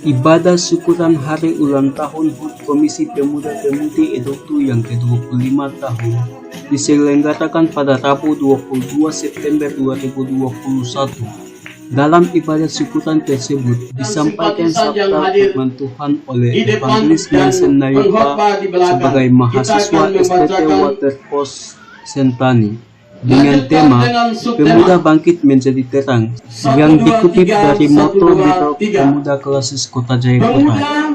Ibadah syukuran hari ulang tahun HUT Komisi Pemuda-Pemudi Edoktu yang ke-25 tahun diselenggarakan pada Rabu 22 September 2021. Dalam ibadah syukuran tersebut disampaikan sabda firman Tuhan oleh Evangelis Nelson Nayupa sebagai mahasiswa STT Waterpost Sentani dengan tema Pemuda Bangkit Menjadi Terang yang dikutip dari moto Biro Pemuda Klasis Kota Jayapura. Pemuda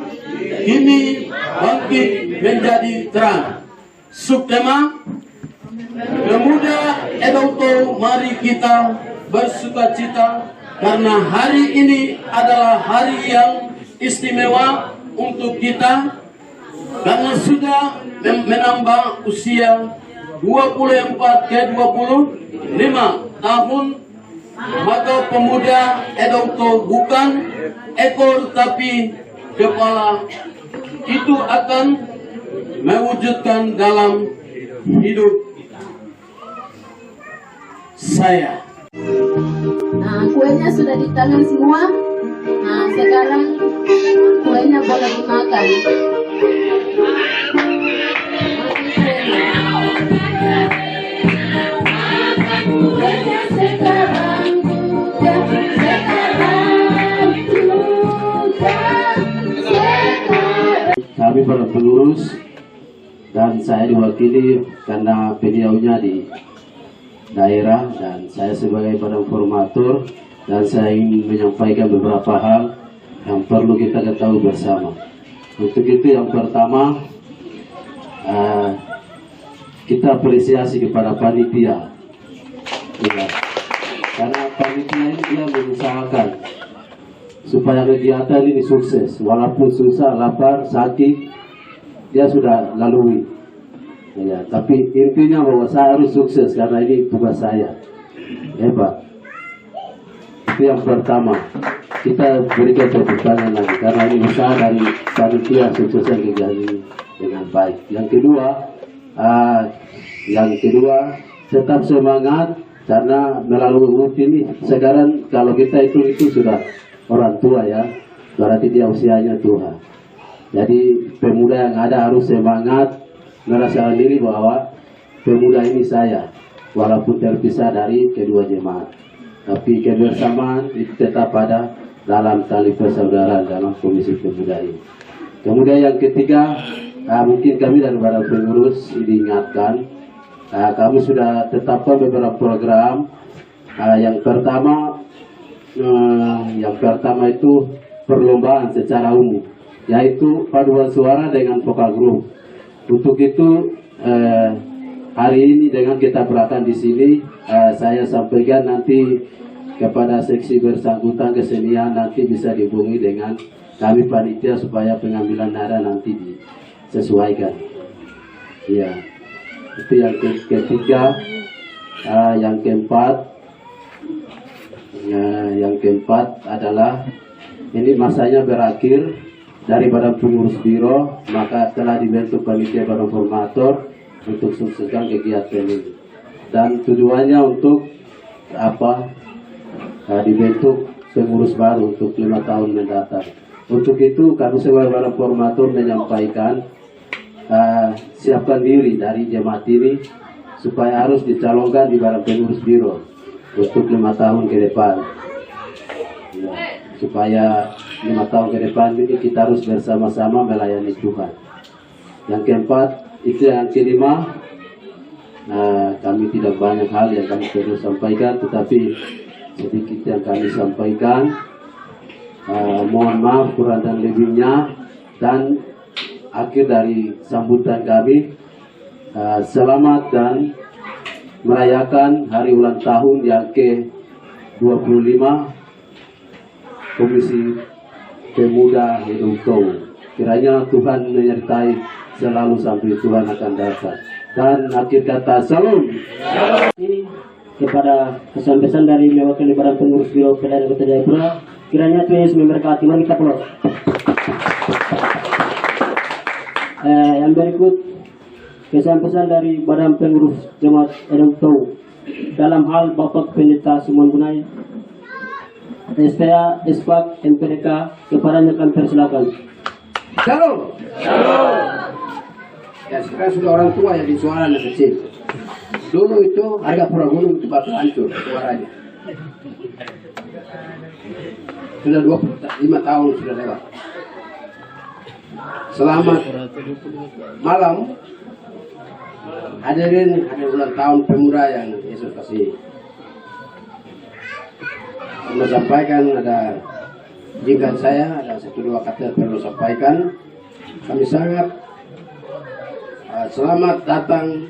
ini bangkit menjadi terang. Subtema Pemuda Edoktu, mari kita bersukacita karena hari ini adalah hari yang istimewa untuk kita karena sudah menambah usia 24 ke 25 tahun, maka pemuda Edoktu bukan ekor tapi kepala. Itu akan mewujudkan dalam hidup saya. Nah, kuenya sudah di tangan semua. Nah, sekarang kuenya boleh dimakan. Kami para pengurus dan saya diwakili karena beliaunya di daerah dan saya sebagai badan formatur, dan saya ingin menyampaikan beberapa hal yang perlu kita ketahui bersama. Untuk itu yang pertama, kita apresiasi kepada panitia, ya, karena panitia ini dia mengusahakan supaya kegiatan ini sukses, walaupun susah, lapar, sakit, dia sudah lalui. Ya, tapi intinya bahwa saya harus sukses karena ini tugas saya. Hebat. Itu yang pertama. Kita berikan tepuk tangan lagi karena ini usaha dari panitia suksesnya kegiatan ini dengan baik. Yang kedua, tetap semangat karena melalui HUT ini sekarang kalau kita itu sudah orang tua ya, berarti dia usianya tua. Jadi pemuda yang ada harus semangat, merasakan diri bahwa pemuda ini saya, walaupun terpisah dari kedua jemaat, tapi kebersamaan itu tetap ada dalam tali persaudaraan dalam komisi pemuda ini. Kemudian yang ketiga, mungkin kami dari para pengurus diingatkan, kami sudah tetapkan beberapa program. Yang pertama itu perlombaan secara umum, yaitu paduan suara dengan vokal group. Untuk itu hari ini dengan kita berakan di sini, saya sampaikan nanti kepada seksi bersangkutan kesenian nanti bisa dihubungi dengan kami panitia supaya pengambilan nada nanti disesuaikan. Ya, itu yang ketiga. Yang keempat adalah ini masanya berakhir dari badan pengurus biro, maka telah dibentuk panitia badan formator untuk sukseskan kegiatan ini. Dan tujuannya untuk dibentuk pengurus baru untuk 5 tahun mendatang. Untuk itu kami sebagai badan formator menyampaikan siapkan diri dari jemaat ini supaya harus dicalonkan di badan pengurus biro untuk 5 tahun ke depan. Ya, supaya 5 tahun ke depan ini kita harus bersama-sama melayani Tuhan. Yang keempat, itu yang kelima, kami tidak banyak hal yang kami perlu sampaikan, tetapi sedikit yang kami sampaikan. Mohon maaf kurang dan lebihnya, dan akhir dari sambutan kami, selamat dan merayakan hari ulang tahun yang ke-25 Komisi Pemuda Edoktu. Kiranya Tuhan menyertai selalu sampai Tuhan akan datang. Dan akhir kata, salam. Ini kepada pesan-pesan dari mewakili badan pengurus biro PDAM Kota Jayapura. Kiranya Tuhan Yesus memberkati. Mari kita peluk. Yang berikut pesan-pesan dari badan pengurus jemaat Edoktu dalam hal Bapak Pendeta Simon Gunai. SPA, SPAK, MPDK, kepadanya kami persilakan. Shalom. Ya sekarang sudah orang tua yang di suara anak kecil. Dulu itu harga pura gunung itu bakal hancur suaranya. Sudah 25 tahun sudah lewat. Selamat malam. Hadirin ulang tahun pemuda yang Yesus kasih. Saya sampaikan ada jingkat saya, ada 1-2 kata perlu sampaikan. Kami sangat selamat datang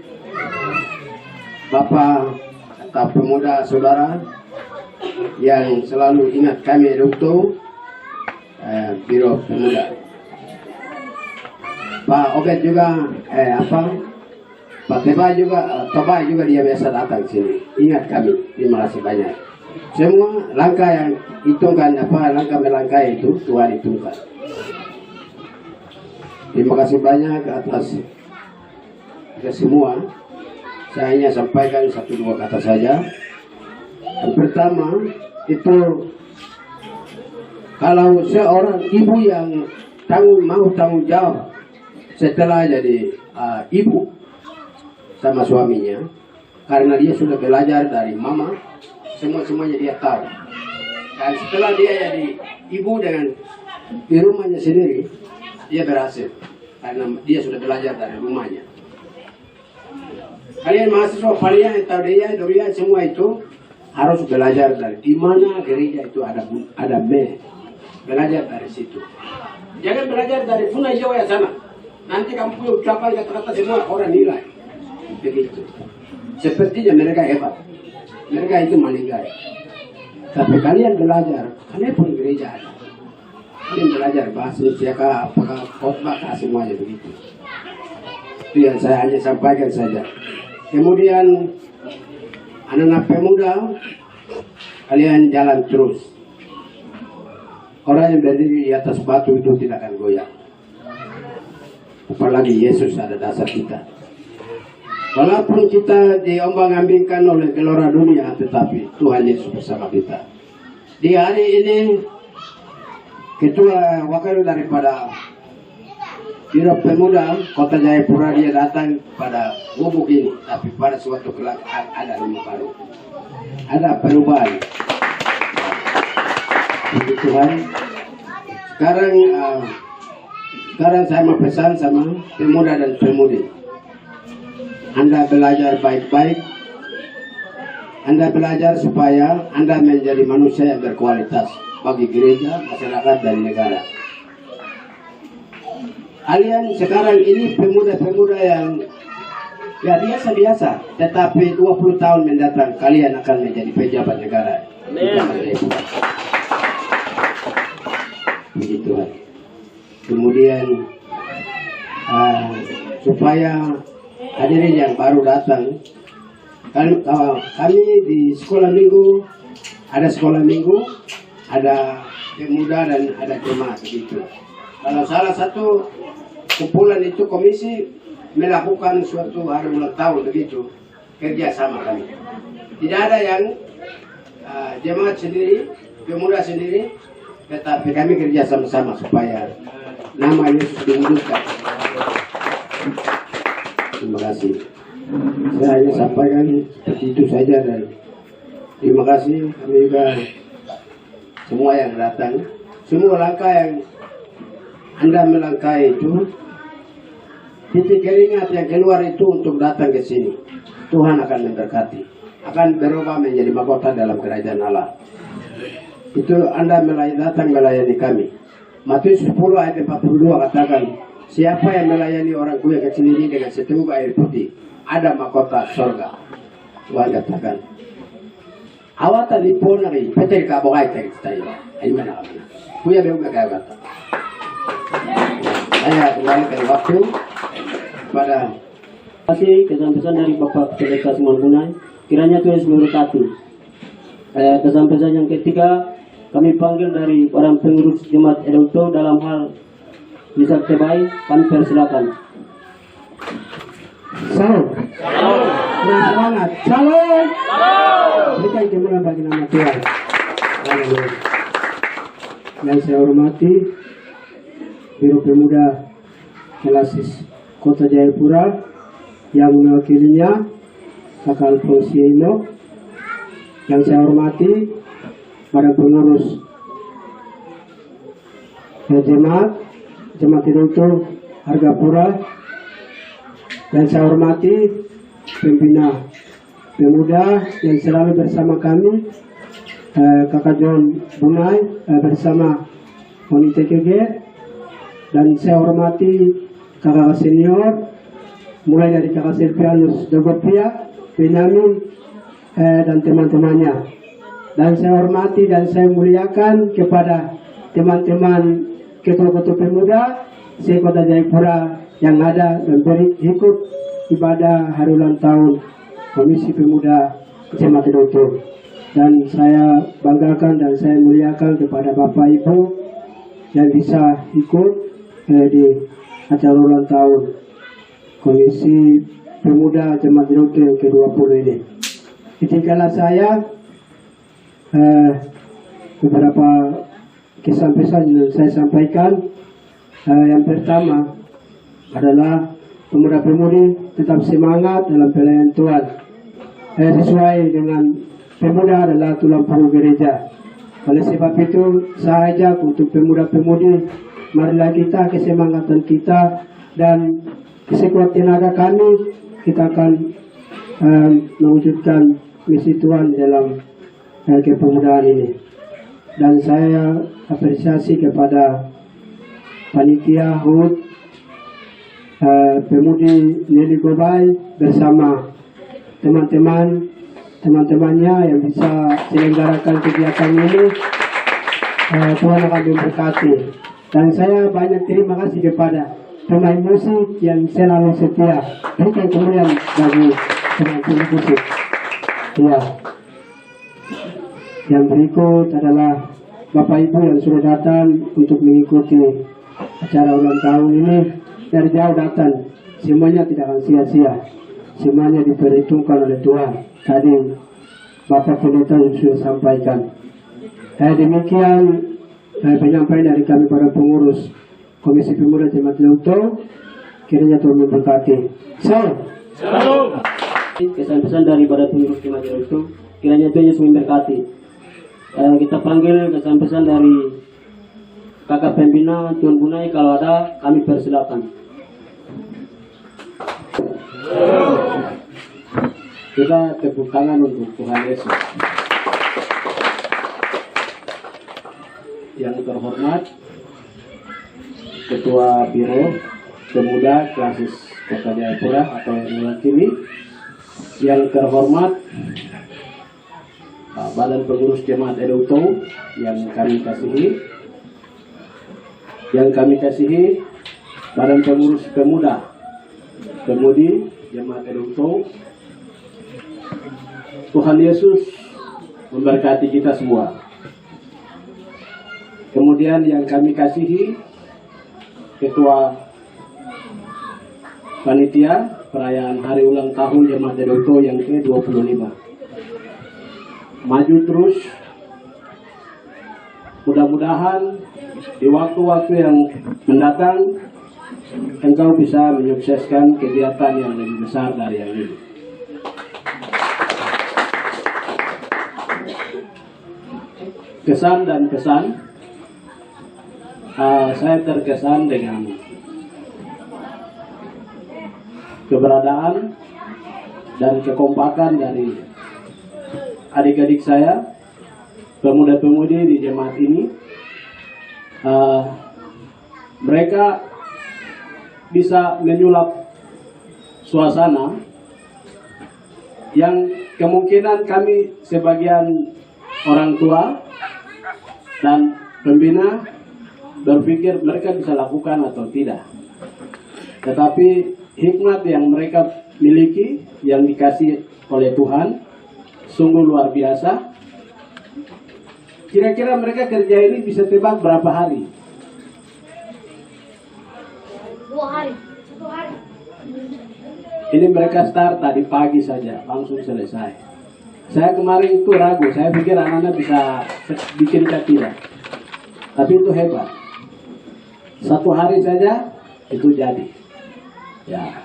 Bapak atau pemuda saudara yang selalu ingat kami Edukto Biro Pemuda. Pak Obed juga Pak Teba juga, Tobai juga dia biasa datang sini. Ingat kami, terima kasih banyak. Semua langkah yang hitungkan langkah melangkah itu Tuhan hitungkan. Terima kasih banyak atas ke semua. Saya hanya sampaikan 1-2 kata saja. Yang pertama itu kalau seorang ibu yang mau tanggung jawab setelah jadi ibu sama suaminya, karena dia sudah belajar dari mama, semuanya dia tahu. Dan setelah dia jadi ibu dengan di rumahnya sendiri, dia berhasil karena dia sudah belajar dari rumahnya. Kalian mahasiswa kalian yang tahu dia semua itu harus belajar dari di mana gereja itu ada belajar dari situ. Jangan belajar dari Puna Jawa sana. Nanti kamu punya ucapan kata-kata semua orang nilai. Begitu. Sepertinya mereka hebat. Mereka itu meninggal. Tapi kalian belajar, kalian pun gereja ada. Kalian belajar bahasa siaka, apakah khotbah, semuanya begitu. Itu yang saya hanya sampaikan saja. Kemudian anak-anak pemuda, kalian jalan terus. Orang yang berdiri di atas batu itu tidak akan goyang. Apalagi Yesus ada dasar kita. Walaupun kita diombang-ambingkan oleh gelora dunia, tetapi Tuhan Yesus bersama kita. Di hari ini, ketua wakil daripada Biro Pemuda Kota Jayapura dia datang pada gubuk ini, tapi pada suatu kelak ada rumah baru, ada perubahan. Puji Tuhan. Sekarang saya mau pesan sama pemuda dan pemudi. Anda belajar baik-baik. Anda belajar supaya Anda menjadi manusia yang berkualitas bagi gereja, masyarakat, dan negara. Kalian sekarang ini pemuda-pemuda yang ya biasa-biasa, tetapi 20 tahun mendatang kalian akan menjadi pejabat negara. Puji Tuhan. Kemudian supaya hadirin yang baru datang, kami di sekolah minggu, ada sekolah minggu, ada pemuda dan ada jemaat begitu. Kalau salah satu kumpulan itu komisi melakukan suatu hari ulang tahun begitu, kerja sama kami. Tidak ada yang jemaat sendiri, pemuda sendiri, tetapi kami kerja sama-sama supaya nama Yesus diwujudkan. Terima kasih. Saya hanya sampaikan seperti itu saja dan terima kasih kami juga semua yang datang. Semua langkah yang Anda melangkahi itu, titik keringat yang keluar itu untuk datang ke sini. Tuhan akan memberkati, akan berubah menjadi mahkota dalam kerajaan Allah. Itu Anda datang melayani kami. Matius 10 ayat 42 katakan, siapa yang melayani orang kaya kecil ini dengan seteguk air putih, ada mahkota surga. Tuhan katakan, awata di ponari, petir kabokai tayo. Ay mana kami. Kuya beong kaya kata. Saya kembalikan waktu pada kasih kesan-pesan dari Bapak Pendeta Simon Bunai. Kiranya Tuhan Yesus memberkati. Kesan-pesan yang ketiga, kami panggil dari orang pengurus jemaat Edukto dalam hal bisa terbaik, kami persilakan. Salam. Semangat. Salam. Berikan jemaat bagi nama Tuhan. Haleluya. yang saya hormati Biro Pemuda Kelasis Kota Jayapura, yang mewakilinya Kakak Alfonsi Ino, yang saya hormati para pengurus Jemaat Hidayah Hargapura, yang saya hormati pembina pemuda yang selalu bersama kami, Kakak John Bunai bersama Komite KG, dan saya hormati kakak senior mulai dari kakak Silvianus Dogopia, Benyamin dan teman-temannya, dan saya hormati dan saya muliakan kepada teman-teman ketua-ketua pemuda se-Kota Jayapura yang ada dan ikut ibadah hari ulang tahun Komisi Pemuda Jemaat Hidayah. Dan saya banggakan dan saya muliakan kepada Bapak Ibu yang bisa ikut di acara ulang tahun Komisi Pemuda Jemaat Hidayah yang ke-20 ini. Izinkanlah saya beberapa kesan-pesan yang saya sampaikan. Yang pertama adalah pemuda-pemudi tetap semangat dalam pelayanan Tuhan. Sesuai dengan pemuda adalah tulang punggung gereja. Oleh sebab itu saya ajak untuk pemuda-pemudi, marilah kita kesemangatan kita dan sekuat tenaga kami, kita akan mewujudkan misi Tuhan dalam kepemudaan ini. Dan saya apresiasi kepada panitia HUT Pemudi Nelly Gobay bersama teman-temannya yang bisa selenggarakan kegiatan ini. Tuhan akan memberkati. Dan saya banyak terima kasih kepada pemain musik yang selalu setia. Berikan kemuliaan bagi pemain musik. Ya. Yang berikut adalah Bapak Ibu yang sudah datang untuk mengikuti acara ulang tahun ini, dari jauh datang. Semuanya tidak akan sia-sia. Semuanya diperhitungkan oleh Tuhan. Tadi Bapak Pendeta sudah sampaikan. Demikian penyampaian dari kami para pengurus Komisi Pemuda Jemaat Hidayah. Kiranya Tuhan memberkati. Salam. Kesan-pesan dari para pengurus Jemaat Hidayah. Kiranya Tuhan Yesus memberkati. Kita panggil kesan-pesan dari kakak pembina Tuan Bunai, kalau ada kami persilakan. Kita tepuk tangan untuk Tuhan Yesus. Yang terhormat Ketua Biro Pemuda Kelasis Kota Jayapura atau yang mewakili, yang terhormat Badan Pengurus Jemaat Hidayah yang kami kasihi, Badan Pengurus Pemuda Pemudi Jemaat Hidayah. Tuhan Yesus memberkati kita semua. Kemudian yang kami kasihi Ketua Panitia Perayaan Hari Ulang Tahun Jemaat Hidayah yang ke-25. Maju terus, mudah-mudahan di waktu-waktu yang mendatang engkau bisa menyukseskan kegiatan yang lebih besar dari yang ini. Kesan dan pesan, saya terkesan dengan keberadaan dan kekompakan dari adik-adik saya, pemuda-pemudi di jemaat ini. Mereka bisa menyulap suasana yang kemungkinan kami sebagian orang tua dan pembina berpikir mereka bisa lakukan atau tidak. Tetapi hikmat yang mereka miliki, yang dikasih oleh Tuhan, sungguh luar biasa. Kira-kira mereka kerja ini bisa tebak berapa hari? 2 hari. 1 hari. Ini mereka start tadi pagi saja, langsung selesai. Saya kemarin itu ragu, saya pikir anak-anak bisa bikin tidak. Tapi itu hebat. Satu hari saja itu jadi. Ya.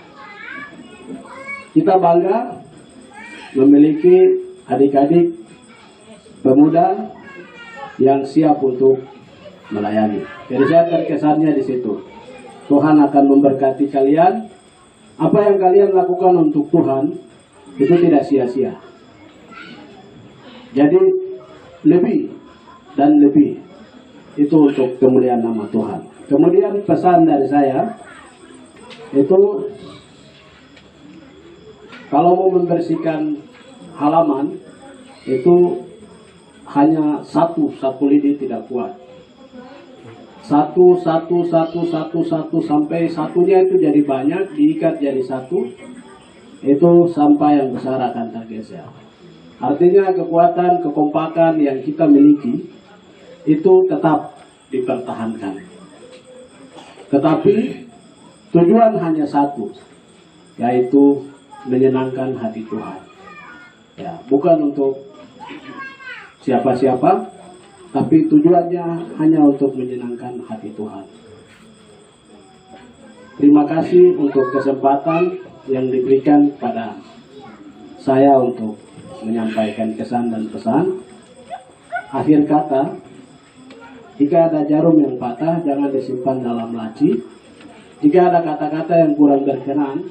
Kita bangga memiliki adik-adik pemuda yang siap untuk melayani. Jadi saya terkesannya di situ. Tuhan akan memberkati kalian. Apa yang kalian lakukan untuk Tuhan itu tidak sia-sia. Jadi lebih dan lebih itu untuk kemuliaan nama Tuhan. Kemudian pesan dari saya itu kalau mau membersihkan halaman itu hanya satu lidi tidak kuat. Satu sampai satunya itu jadi banyak, diikat jadi satu, itu sampah yang besar akan tergeser. Artinya kekuatan, kekompakan yang kita miliki itu tetap dipertahankan. Tetapi tujuan hanya satu, yaitu menyenangkan hati Tuhan. Ya, bukan untuk siapa-siapa, tapi tujuannya hanya untuk menyenangkan hati Tuhan. Terima kasih untuk kesempatan yang diberikan pada saya untuk menyampaikan kesan dan pesan. Akhir kata, jika ada jarum yang patah, jangan disimpan dalam laci. Jika ada kata-kata yang kurang berkenan,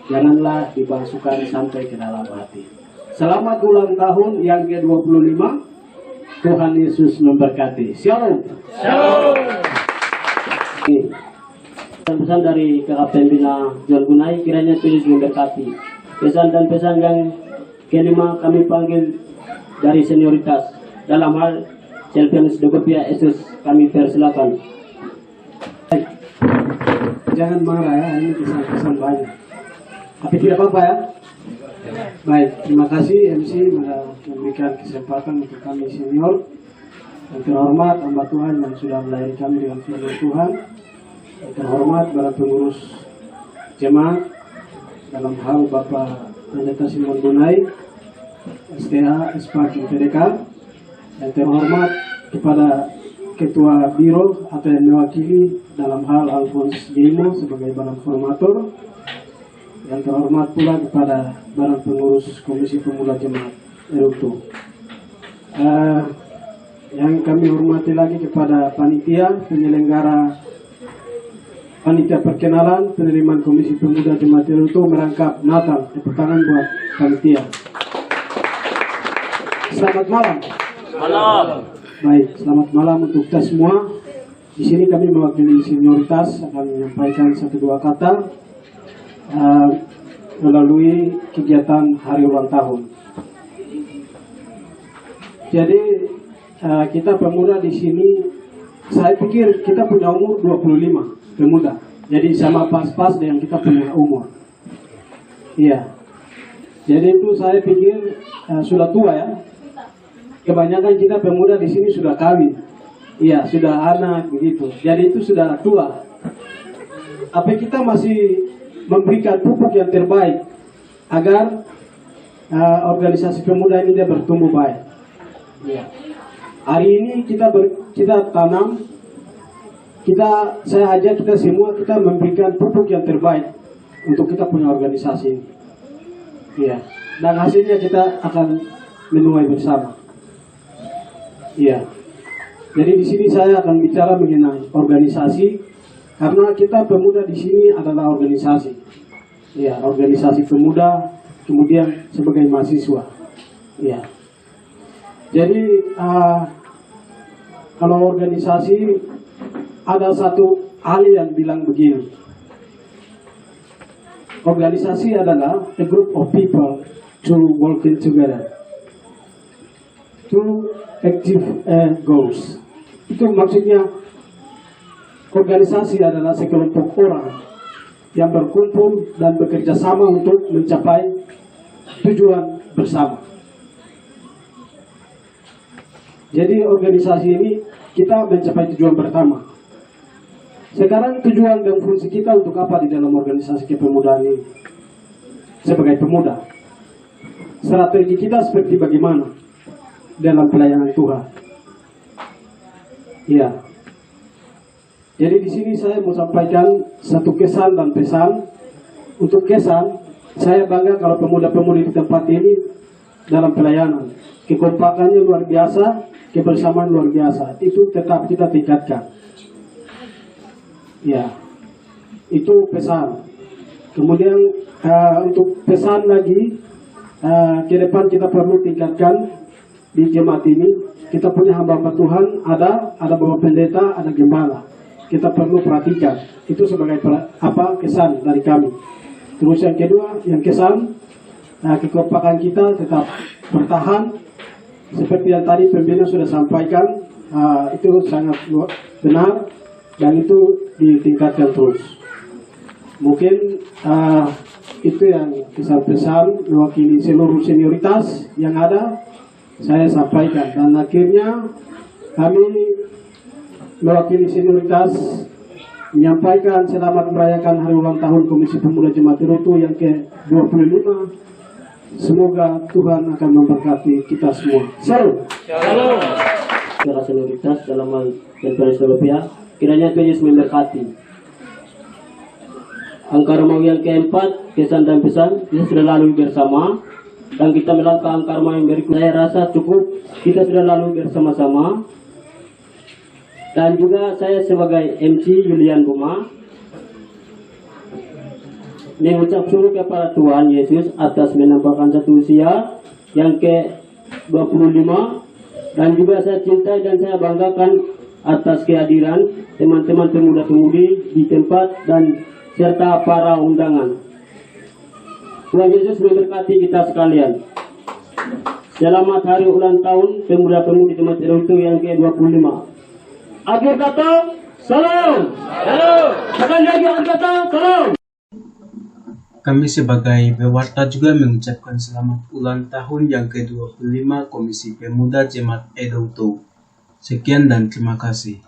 janganlah dimasukkan sampai ke dalam hati. Selamat ulang tahun yang ke-25. Tuhan Yesus memberkati. Shalom. Shalom. Pesan dari Kakak Pembina John Gunai, kiranya Tuhan Yesus memberkati. Pesan dan pesan yang kelima kami panggil dari senioritas. Dalam hal self-defense Dogopia Yesus kami persilakan. Jangan marah ya, ini pesan-pesan banyak. Tapi tidak apa-apa ya. Baik, terima kasih MC memberikan kesempatan untuk kami senior. Yang terhormat hamba Tuhan yang sudah melayani kami dengan firman Tuhan. Yang terhormat para pengurus jemaat dalam hal Bapak Pendeta Simon Gunai, STA SPAK PDK. Yang terhormat kepada Ketua Biro atau yang mewakili dalam hal Alphonse Gimo sebagai barang formator. Yang terhormat pula kepada barang pengurus Komisi Pemuda Jemaat Erupto. Yang kami hormati lagi kepada panitia penyelenggara panitia perkenalan penerimaan Komisi Pemuda Jemaat Erupto merangkap Natal. Tepuk tangan buat panitia. Selamat malam. Malam. Baik, selamat malam untuk kita semua. Di sini kami mewakili senioritas akan menyampaikan 1-2 kata melalui kegiatan hari ulang tahun. Jadi kita pemuda di sini, saya pikir kita punya umur 25 pemuda. Jadi sama pas-pas dengan kita punya umur. Iya. Jadi itu saya pikir sudah tua ya. Kebanyakan kita pemuda di sini sudah kawin. Iya, sudah anak begitu. Jadi itu sudah tua. Tapi kita masih memberikan pupuk yang terbaik agar organisasi pemuda ini dia bertumbuh baik. Ya. Hari ini kita tanam, saya ajak kita semua kita memberikan pupuk yang terbaik untuk kita punya organisasi ini. Ya. Dan hasilnya kita akan menuai bersama. Iya. Jadi di sini saya akan bicara mengenai organisasi. Karena kita pemuda di sini adalah organisasi, ya organisasi pemuda, kemudian sebagai mahasiswa, ya. Jadi kalau organisasi ada satu ahli yang bilang begini, organisasi adalah a group of people to working together to achieve goals. Itu maksudnya. Organisasi adalah sekelompok orang yang berkumpul dan bekerja sama untuk mencapai tujuan bersama. Jadi organisasi ini kita mencapai tujuan pertama. Sekarang tujuan dan fungsi kita untuk apa di dalam organisasi kepemudaan ini? Sebagai pemuda, strategi kita seperti bagaimana dalam pelayanan Tuhan? Iya. Jadi di sini saya mau sampaikan satu kesan dan pesan. Untuk kesan, saya bangga kalau pemuda-pemudi di tempat ini dalam pelayanan. Kekompakannya luar biasa, kebersamaan luar biasa. Itu tetap kita tingkatkan. Ya, itu pesan. Kemudian untuk pesan lagi, ke depan kita perlu tingkatkan di jemaat ini. Kita punya hamba Tuhan, ada bapak pendeta, ada gembala. Kita perlu perhatikan. Itu sebagai kesan dari kami. Terus yang kedua, yang kesan, kekompakan kita tetap bertahan. Seperti yang tadi pembina sudah sampaikan, itu sangat benar dan itu ditingkatkan terus. Mungkin itu yang pesan-pesan mewakili seluruh senioritas yang ada saya sampaikan, dan akhirnya kami mewakili senioritas menyampaikan selamat merayakan hari ulang tahun Komisi Pemuda Jemaat Edoto yang ke-25. Semoga Tuhan akan memberkati kita semua. Shalom. Shalom. Para senioritas dalam hal Konferensi Eropa, kiranya Tuhan Yesus memberkati. Angka Romawi yang keempat, kesan dan pesan, kita sudah lalui bersama. Dan kita melangkah angka Romawi yang berikut. Saya rasa cukup, kita sudah lalui bersama-sama. Dan juga saya sebagai MC Julian Buma mengucap syukur kepada Tuhan Yesus atas menambahkan satu usia yang ke-25. Dan juga saya cintai dan saya banggakan atas kehadiran teman-teman pemuda-pemudi di tempat dan serta para undangan. Tuhan Yesus memberkati kita sekalian. Selamat hari ulang tahun pemuda-pemudi Jemaat Edoto yang ke-25. Akhir kata, salam. Salam. Sekali lagi akhir kata, salam. Kami sebagai pewarta juga mengucapkan selamat ulang tahun yang ke-25 Komisi Pemuda Jemaat Edoto. Sekian dan terima kasih.